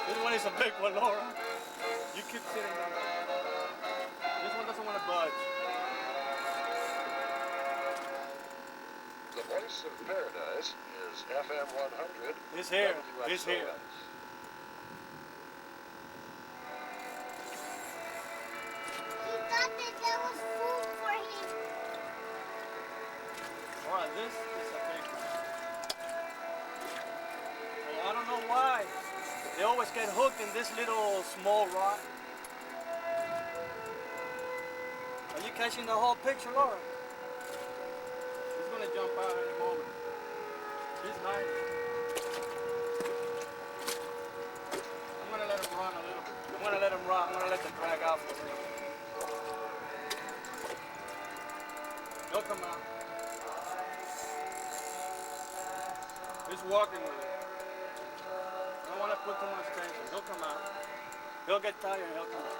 This one is a big one, Laura. You keep sitting down. This one doesn't want to budge. The voice of paradise is FM 100. He's here. He's here. He thought that there was food for him. Alright, this is a big one. Well, I don't know why. They always get hooked in this little small rock. Are you catching the whole picture, Laura? He's gonna jump out any moment. He's hiding. I'm gonna let him run a little bit. I'm gonna let him run. I'm gonna let the drag out for a second. He'll come out. He's walking with it. I don't want to put too much tension. He'll come out. He'll get tired and he'll come out.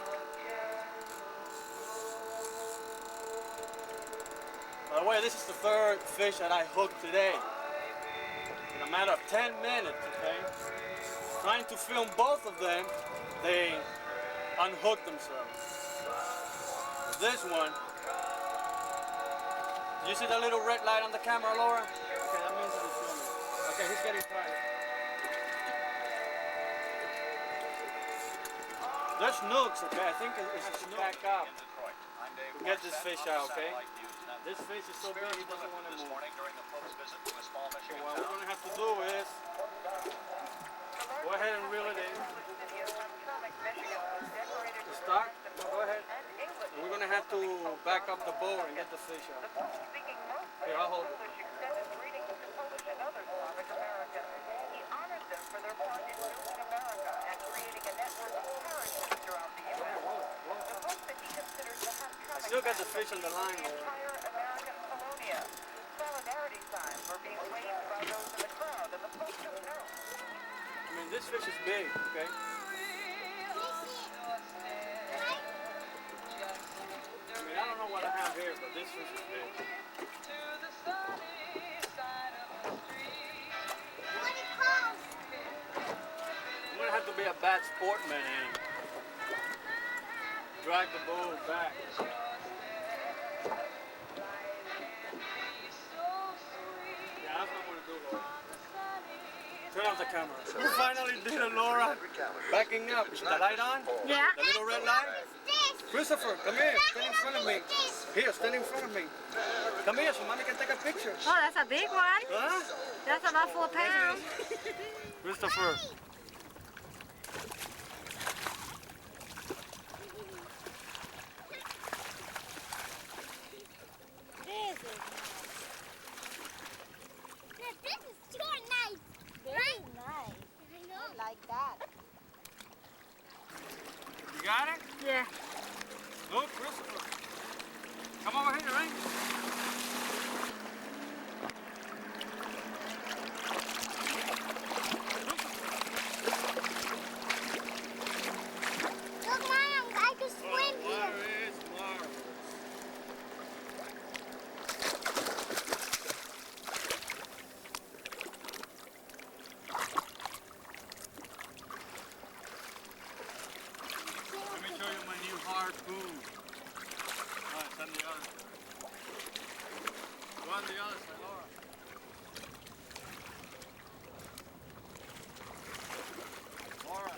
By the way, this is the third fish that I hooked today. In a matter of 10 minutes, okay? Trying to film both of them, they unhooked themselves. This one, you see the little red light on the camera, Laura? Okay, that means it's filming. Okay, he's getting tired. There's nukes, okay? I think it's back up. Get this fish out, okay? This fish is so big he doesn't want to move. So what we're going to have to do is go ahead and reel it in. Start? Go ahead. And we're going to have to back up the boat and get the fish out. Here, I'll hold it. I still got the fish on the line, Laura. Solidarity signs were being waved by those in the crowd, and the folks don't know. I mean, this fish is big, okay? I mean, I don't know what I have here, but this fish is big. I'm gonna have to be a bad sportsman and drag the boat back. Yeah, that's what I'm gonna do, Laura. Turn off the camera. We finally did it, Laura. Backing up. Is the light on? Yeah. The little red light? Christopher, come here. Stand in front of me. Here, stand in front of me. Come here so mommy can take a picture. Oh, that's a big one. Huh? That's about 4 pounds. Christopher. This is nice. Now, this is too nice. Very nice. I know. I like that. You got it? Yeah. Look, Christopher. Come over here, right? Look, Mom, I can swim here. Water is marvelous. Let me show you my new harpoon. Oh, it's on the other side. Go on the other side, Laura. Laura.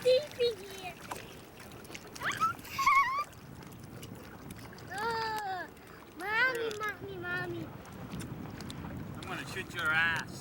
Deep in here. Oh, mommy. I'm gonna shoot your ass.